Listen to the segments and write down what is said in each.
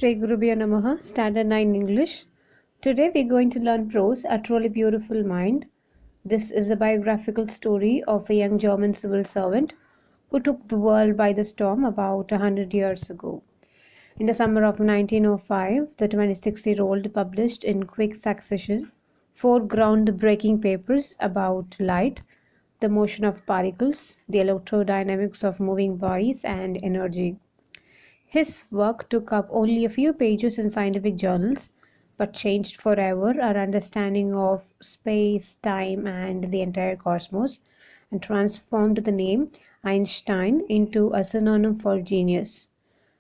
Shri Gurubhyo Namaha, Standard 9 English. Today we're going to learn prose, A Truly Beautiful Mind. This is a biographical story of a young German civil servant who took the world by the storm about 100 years ago. In the summer of 1905, the 26-year-old published in quick succession 4 ground-breaking papers about light, the motion of particles, the electrodynamics of moving bodies, and energy. His work took up only a few pages in scientific journals, but changed forever our understanding of space, time, and the entire cosmos, and transformed the name Einstein into a synonym for genius.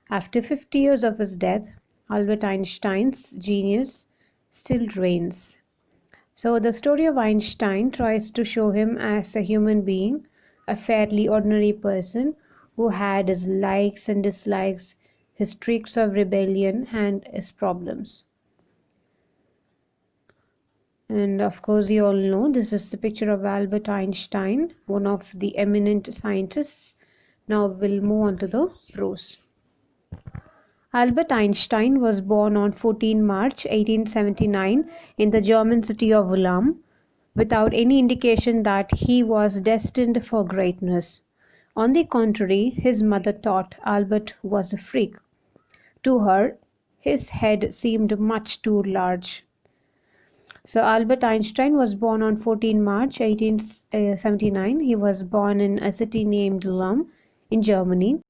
After 50 years of his death, Albert Einstein's genius still reigns. So the story of Einstein tries to show him as a human being, a fairly ordinary person who had his likes and dislikes, his streaks of rebellion, and his problems. And of course, you all know this is the picture of Albert Einstein, one of the eminent scientists. Now we'll move on to the prose. Albert Einstein was born on 14 March 1879 in the German city of Ulm, without any indication that he was destined for greatness. On the contrary, his mother thought Albert was a freak. To her, his head seemed much too large. So Albert Einstein was born on 14 March 1879. He was born in a city named Ulm in Germany.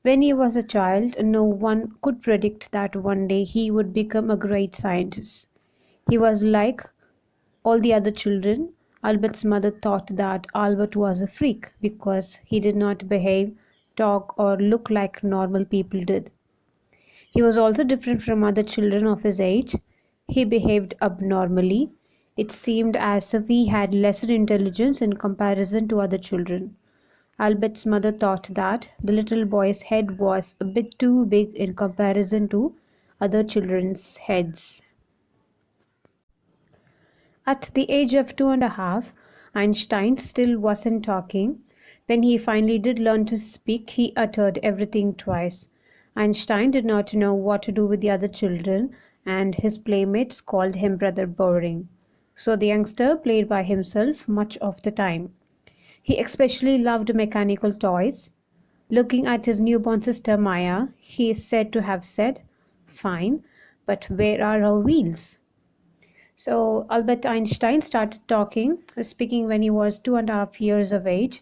When he was a child, no one could predict that one day he would become a great scientist. He was like all the other children. Albert's mother thought that Albert was a freak because he did not behave, talk, or look like normal people did. He was also different from other children of his age. He behaved abnormally. It seemed as if he had lesser intelligence in comparison to other children. Albert's mother thought that the little boy's head was a bit too big in comparison to other children's heads. At the age of 2.5, Einstein still wasn't talking. When he finally did learn to speak, he uttered everything twice. Einstein did not know what to do with the other children, and his playmates called him rather boring. So the youngster played by himself much of the time. He especially loved mechanical toys. Looking at his newborn sister Maya, he is said to have said, "Fine, but where are her wheels?" So Albert Einstein started speaking when he was 2.5 years of age.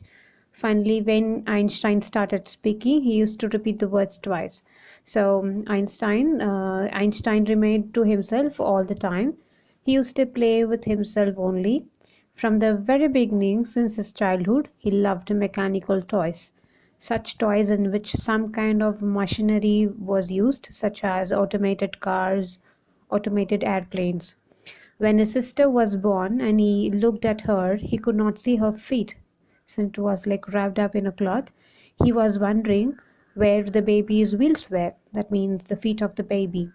Finally, when Einstein started speaking, he used to repeat the words twice. So Einstein remained to himself all the time. He used to play with himself only. From the very beginning, since his childhood, he loved mechanical toys. Such toys in which some kind of machinery was used, such as automated cars, automated airplanes. When his sister was born and he looked at her, he could not see her feet, since it was like wrapped up in a cloth. He was wondering where the baby's wheels were. That means the feet of the baby.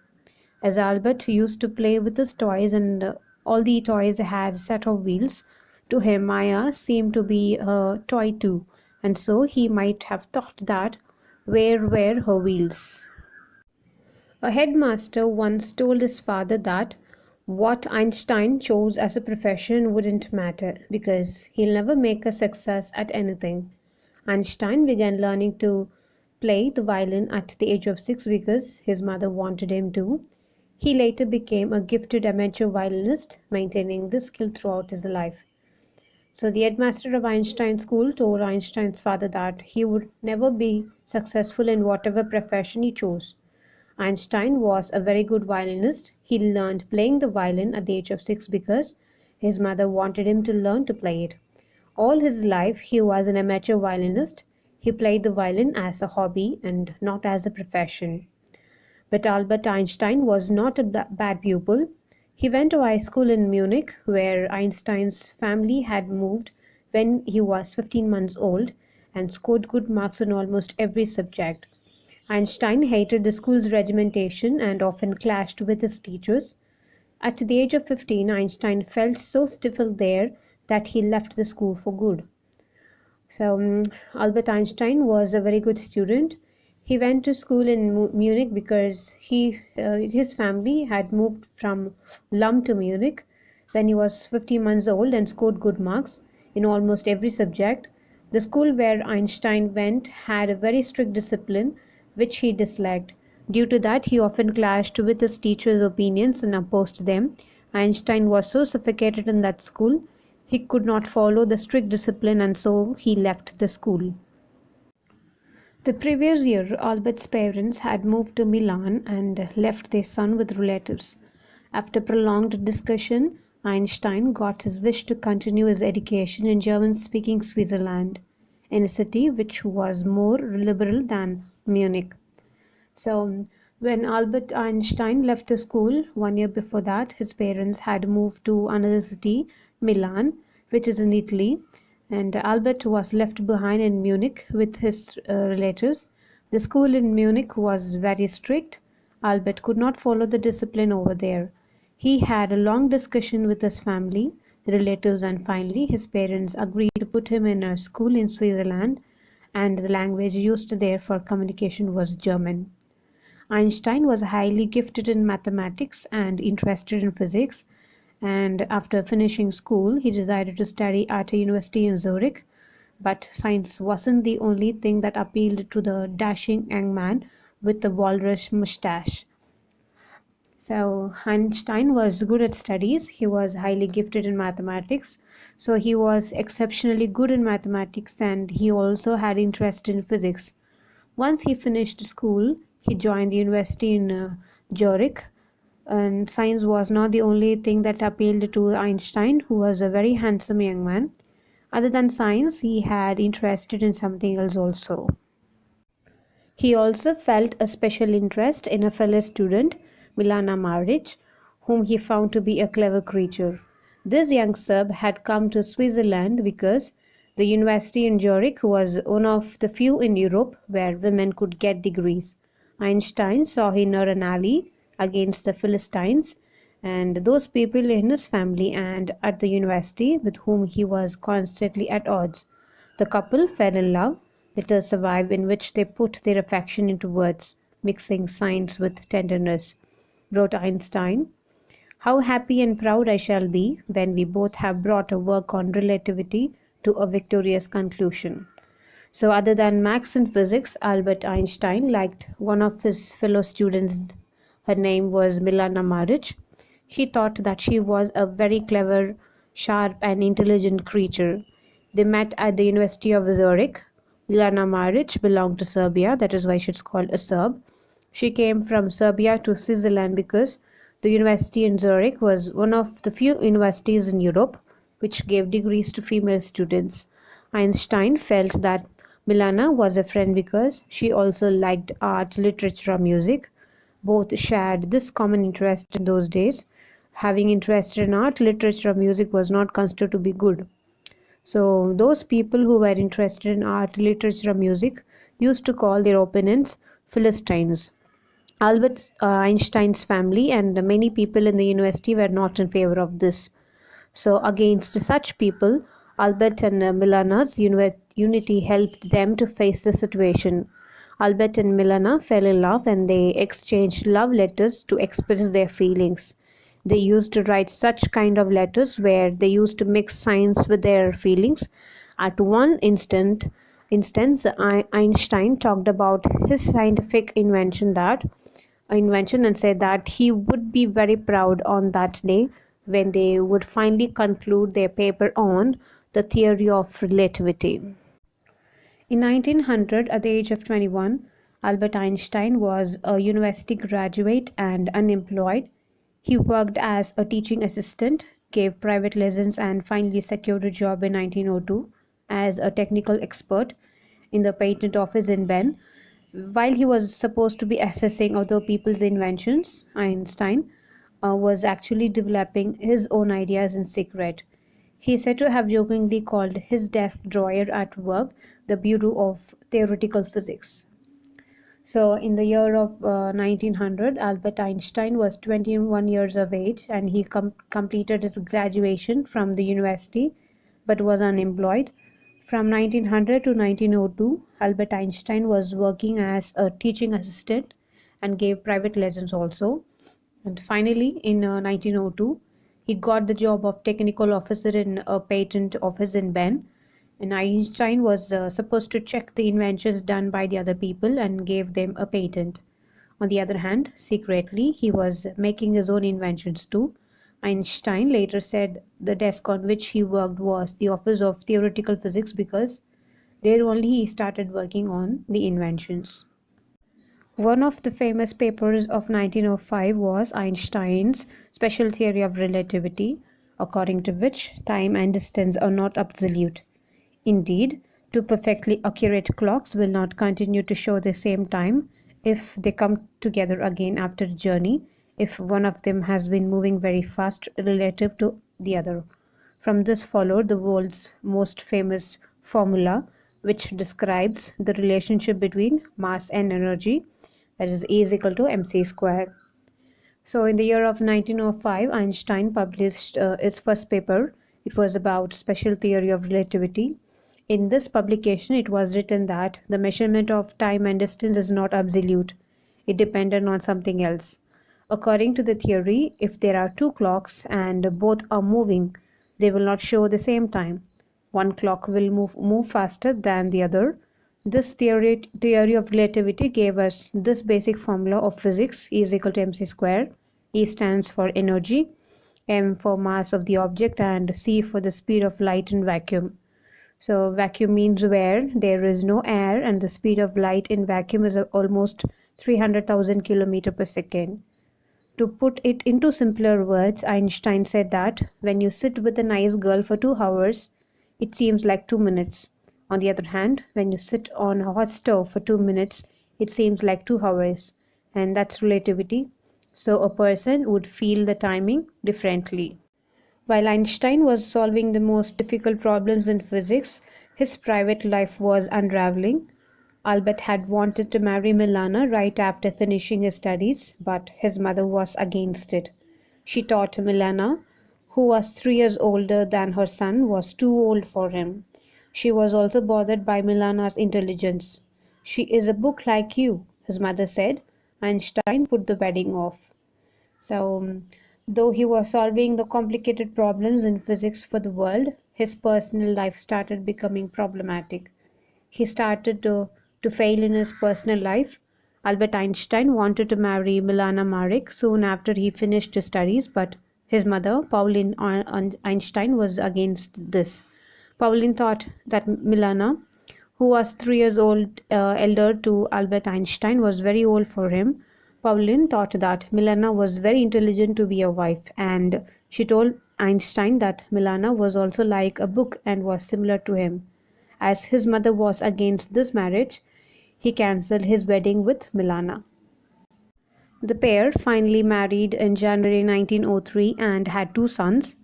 As Albert used to play with his toys and all the toys had a set of wheels, to him Maya seemed to be a toy too, and so he might have thought that where were her wheels? A headmaster once told his father that what Einstein chose as a profession wouldn't matter because he'll never make a success at anything. Einstein began learning to play the violin at the age of 6 because his mother wanted him to. He later became a gifted amateur violinist, maintaining this skill throughout his life. So the headmaster of Einstein's school told Einstein's father that he would never be successful in whatever profession he chose. Einstein was a very good violinist. He learned playing the violin at the age of 6 because his mother wanted him to learn to play it. All his life he was an amateur violinist. He played the violin as a hobby and not as a profession. But Albert Einstein was not a bad pupil. He went to high school in Munich, where Einstein's family had moved when he was 15 months old, and scored good marks in almost every subject. Einstein hated the school's regimentation and often clashed with his teachers. At the age of 15, Einstein felt so stifled there that he left the school for good. So Albert Einstein was a very good student. He went to school in Munich because his family had moved from Lum to Munich when he was 50 months old and scored good marks in almost every subject. The school where Einstein went had a very strict discipline which he disliked. Due to that, he often clashed with his teachers' opinions and opposed them. Einstein was so suffocated in that school, he could not follow the strict discipline and so he left the school. The previous year, Albert's parents had moved to Milan and left their son with relatives. After prolonged discussion, Einstein got his wish to continue his education in German-speaking Switzerland, in a city which was more liberal than Munich. So, when Albert Einstein left the school 1 year before that, his parents had moved to another city, Milan, which is in Italy, and Albert was left behind in Munich with his relatives. The school in Munich was very strict. Albert could not follow the discipline over there. He had a long discussion with his family, relatives, and finally his parents agreed to put him in a school in Switzerland, and the language used there for communication was German. Einstein was highly gifted in mathematics and interested in physics, and after finishing school, he decided to study at a university in Zurich. But science wasn't the only thing that appealed to the dashing young man with the walrus mustache. So Einstein was good at studies. He was highly gifted in mathematics. So he was exceptionally good in mathematics and he also had interest in physics. Once he finished school, he joined the university in Zurich, and science was not the only thing that appealed to Einstein, who was a very handsome young man. Other than science, he had interested in something else also. He also felt a special interest in a fellow student, Milana Maric, whom he found to be a clever creature. This young Serb had come to Switzerland because the university in Zurich was one of the few in Europe where women could get degrees. Einstein saw in her an ally against the Philistines and those people in his family and at the university with whom he was constantly at odds. The couple fell in love. Letters survive in which they put their affection into words, mixing science with tenderness. Wrote Einstein, "How happy and proud I shall be when we both have brought a work on relativity to a victorious conclusion." So, other than maths and physics, Albert Einstein liked one of his fellow students. Her name was Milana Maric. He thought that she was a very clever, sharp, and intelligent creature. They met at the University of Zurich. Milana Maric belonged to Serbia, that is why she's called a Serb. She came from Serbia to Switzerland because the university in Zurich was one of the few universities in Europe which gave degrees to female students. Einstein felt that Milana was a friend because she also liked art, literature, and music. Both shared this common interest in those days. Having interest in art, literature, or music was not considered to be good. So, those people who were interested in art, literature, or music used to call their opponents Philistines. Albert Einstein's family and many people in the university were not in favor of this. So, against such people, Albert and Milana's unity helped them to face the situation. Albert and Milana fell in love and they exchanged love letters to express their feelings. They used to write such kind of letters where they used to mix science with their feelings. At one instance, Einstein talked about his scientific invention and said that he would be very proud on that day when they would finally conclude their paper on the theory of relativity. In 1900, at the age of 21, Albert Einstein was a university graduate and unemployed. He worked as a teaching assistant, gave private lessons, and finally secured a job in 1902 as a technical expert in the patent office in Bern. While he was supposed to be assessing other people's inventions, Einstein was actually developing his own ideas in secret. He is said to have jokingly called his desk drawer at work the Bureau of Theoretical Physics. So, in the year of 1900, Albert Einstein was 21 years of age and he completed his graduation from the university but was unemployed. From 1900 to 1902, Albert Einstein was working as a teaching assistant and gave private lessons also. And finally, in 1902, he got the job of technical officer in a patent office in Bern. And Einstein was supposed to check the inventions done by the other people and gave them a patent. On the other hand, secretly, he was making his own inventions too. Einstein later said the desk on which he worked was the office of theoretical physics because there only he started working on the inventions. One of the famous papers of 1905 was Einstein's special theory of relativity, according to which time and distance are not absolute. Indeed, two perfectly accurate clocks will not continue to show the same time if they come together again after a journey, if one of them has been moving very fast relative to the other. From this followed the world's most famous formula, which describes the relationship between mass and energy, that is E is equal to mc square. So in the year of 1905, Einstein published his first paper. It was about special theory of relativity. In this publication, it was written that the measurement of time and distance is not absolute. It depended on something else. According to the theory, if there are two clocks and both are moving, they will not show the same time. One clock will move faster than the other. This theory of relativity gave us this basic formula of physics: E is equal to mc square. E stands for energy, m for mass of the object, and c for the speed of light in vacuum. So vacuum means where there is no air, and the speed of light in vacuum is almost 300,000 km per second. To put it into simpler words, Einstein said that when you sit with a nice girl for 2 hours, it seems like 2 minutes. On the other hand, when you sit on a hot stove for 2 minutes, it seems like 2 hours. And that's relativity. So a person would feel the timing differently. While Einstein was solving the most difficult problems in physics, his private life was unraveling. Albert had wanted to marry Milana right after finishing his studies, but his mother was against it. She thought Milana, who was 3 years older than her son, was too old for him. She was also bothered by Milana's intelligence. "She is a book like you," his mother said. Einstein put the wedding off. So, though he was solving the complicated problems in physics for the world, his personal life started becoming problematic. He started to fail in his personal life. Albert Einstein wanted to marry Milana Marek soon after he finished his studies, but his mother, Pauline Einstein, was against this. Pauline thought that Milana, who was 3 years old elder to Albert Einstein, was very old for him. Pauline thought that Milana was very intelligent to be a wife, and she told Einstein that Milana was also like a book and was similar to him. As his mother was against this marriage, he cancelled his wedding with Milana. The pair finally married in January 1903 and had 2 sons,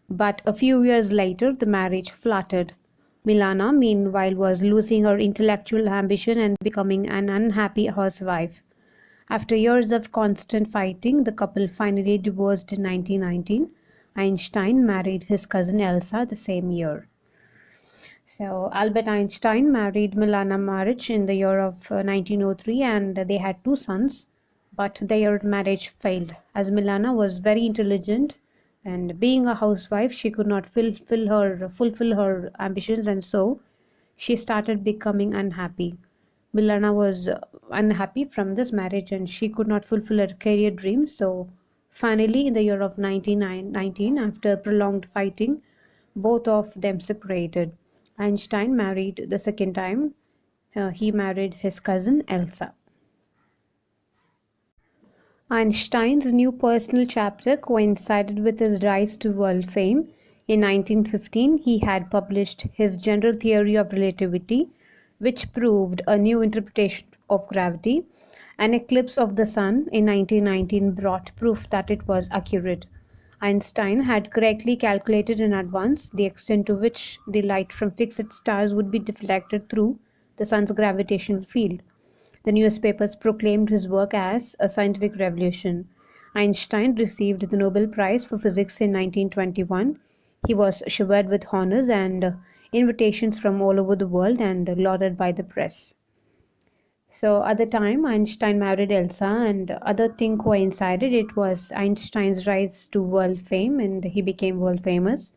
but a few years later the marriage faltered. Milana, meanwhile, was losing her intellectual ambition and becoming an unhappy housewife. After years of constant fighting, the couple finally divorced in 1919. Einstein married his cousin Elsa the same year. So Albert Einstein married Milana Maric in the year of 1903, and they had 2 sons, but their marriage failed as Milana was very intelligent, and being a housewife she could not fulfill her ambitions, and so she started becoming unhappy. Milana was unhappy from this marriage and she could not fulfill her career dreams. So finally, in the year of 1919, after prolonged fighting, both of them separated. Einstein married the second time. He married his cousin Elsa. Einstein's new personal chapter coincided with his rise to world fame. In 1915, he had published his general theory of relativity, which proved a new interpretation of gravity. An eclipse of the sun in 1919 brought proof that it was accurate. Einstein had correctly calculated in advance the extent to which the light from fixed stars would be deflected through the sun's gravitational field. The newspapers proclaimed his work as a scientific revolution. Einstein received the Nobel Prize for Physics in 1921. He was showered with honors, and invitations from all over the world and lauded by the press. So at the time, Einstein married Elsa, and other thing coincided. It was Einstein's rise to world fame, and he became world famous.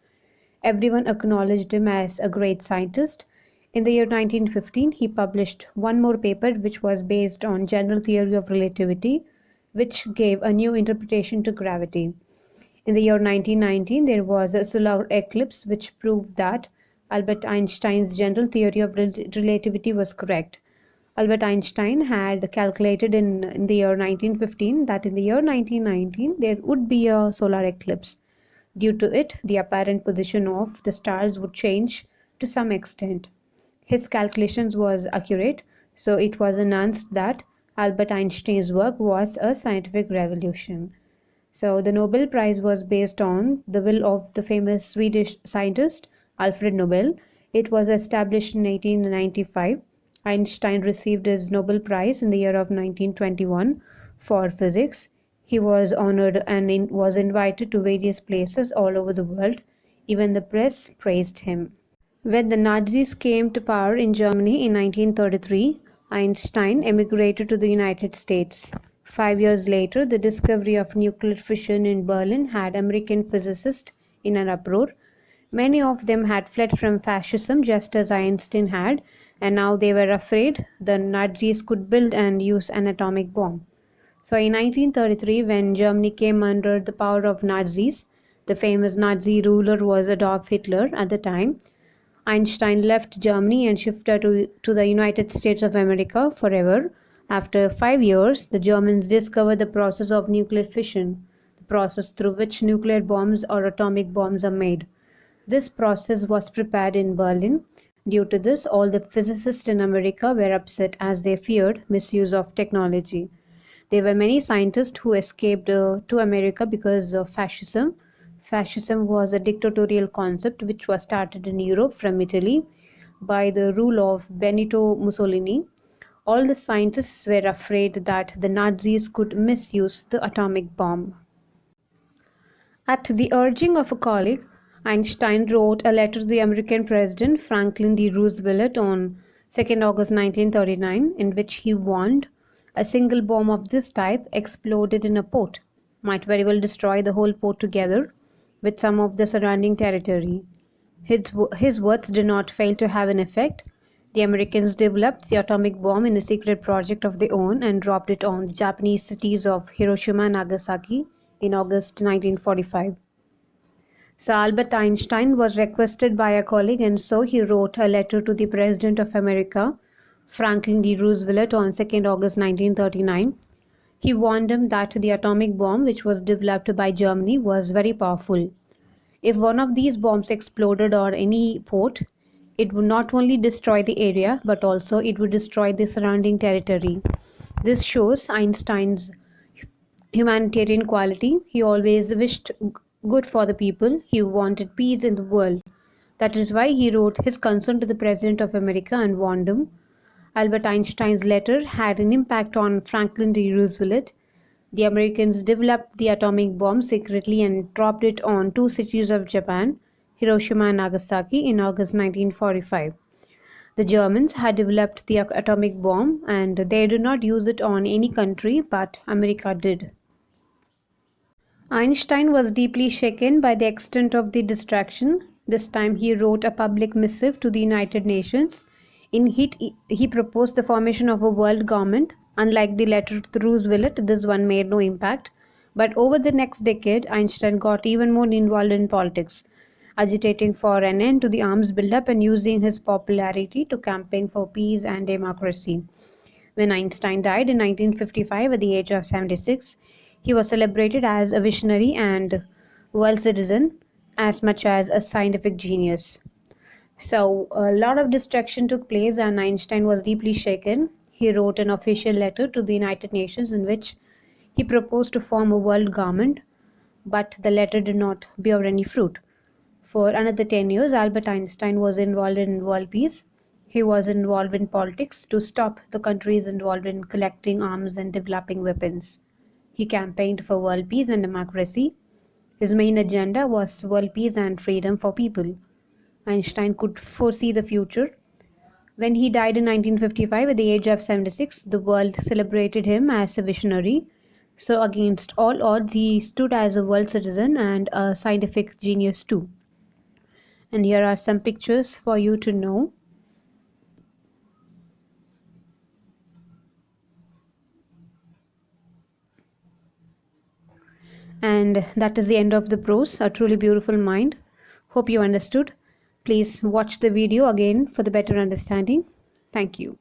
Everyone acknowledged him as a great scientist. In the year 1915, he published one more paper which was based on general theory of relativity, which gave a new interpretation to gravity. In the year 1919, there was a solar eclipse which proved that Albert Einstein's general theory of relativity was correct. Albert Einstein had calculated in the year 1915 that in the year 1919 there would be a solar eclipse. Due to it, the apparent position of the stars would change to some extent. His calculations was accurate, so it was announced that Albert Einstein's work was a scientific revolution. So the Nobel Prize was based on the will of the famous Swedish scientist Alfred Nobel. It was established in 1895. Einstein received his Nobel Prize in the year of 1921 for physics. He was honored and was invited to various places all over the world. Even the press praised him. When the Nazis came to power in Germany in 1933, Einstein emigrated to the United States. 5 years later, the discovery of nuclear fission in Berlin had American physicists in an uproar. Many of them had fled from fascism just as Einstein had, and now they were afraid the Nazis could build and use an atomic bomb. So in 1933, when Germany came under the power of Nazis, the famous Nazi ruler was Adolf Hitler at the time. Einstein left Germany and shifted to the United States of America forever. After 5 years, the Germans discovered the process of nuclear fission, the process through which nuclear bombs or atomic bombs are made. This process was prepared in Berlin. Due to this, all the physicists in America were upset as they feared misuse of technology. There were many scientists who escaped to America because of fascism. Fascism was a dictatorial concept which was started in Europe from Italy by the rule of Benito Mussolini. All the scientists were afraid that the Nazis could misuse the atomic bomb. At the urging of a colleague, Einstein wrote a letter to the American President Franklin D. Roosevelt on 2nd August 1939 in which he warned a single bomb of this type exploded in a port might very well destroy the whole port together with some of the surrounding territory. His words did not fail to have an effect. The Americans developed the atomic bomb in a secret project of their own and dropped it on the Japanese cities of Hiroshima and Nagasaki in August 1945. Sir Albert Einstein was requested by a colleague, and so he wrote a letter to the President of America, Franklin D. Roosevelt, on 2nd August 1939. He warned him that the atomic bomb, which was developed by Germany, was very powerful. If one of these bombs exploded on any port, it would not only destroy the area but also it would destroy the surrounding territory. This shows Einstein's humanitarian quality. He always wished good for the people. He wanted peace in the world. That is why he wrote his concern to the President of America and warned him. Albert Einstein's letter had an impact on Franklin D. Roosevelt. The Americans developed the atomic bomb secretly and dropped it on two cities of Japan, Hiroshima and Nagasaki, in August 1945. The Germans had developed the atomic bomb and they did not use it on any country, but America did. Einstein was deeply shaken by the extent of the distraction. This time he wrote a public missive to the United Nations. In it, he proposed the formation of a world government. Unlike the letter to Roosevelt, this one made no impact. But over the next decade, Einstein got even more involved in politics, agitating for an end to the arms buildup and using his popularity to campaign for peace and democracy. When Einstein died in 1955 at the age of 76, he was celebrated as a visionary and world citizen as much as a scientific genius. So, a lot of distraction took place, and Einstein was deeply shaken. He wrote an official letter to the United Nations in which he proposed to form a world government, but the letter did not bear any fruit. For another 10 years, Albert Einstein was involved in world peace. He was involved in politics to stop the countries involved in collecting arms and developing weapons. He campaigned for world peace and democracy. His main agenda was world peace and freedom for people. Einstein could foresee the future. When he died in 1955 at the age of 76, the world celebrated him as a visionary. So, against all odds, he stood as a world citizen and a scientific genius too. And here are some pictures for you to know. And that is the end of the prose, A Truly Beautiful Mind. Hope you understood. Please watch the video again for the better understanding. Thank you.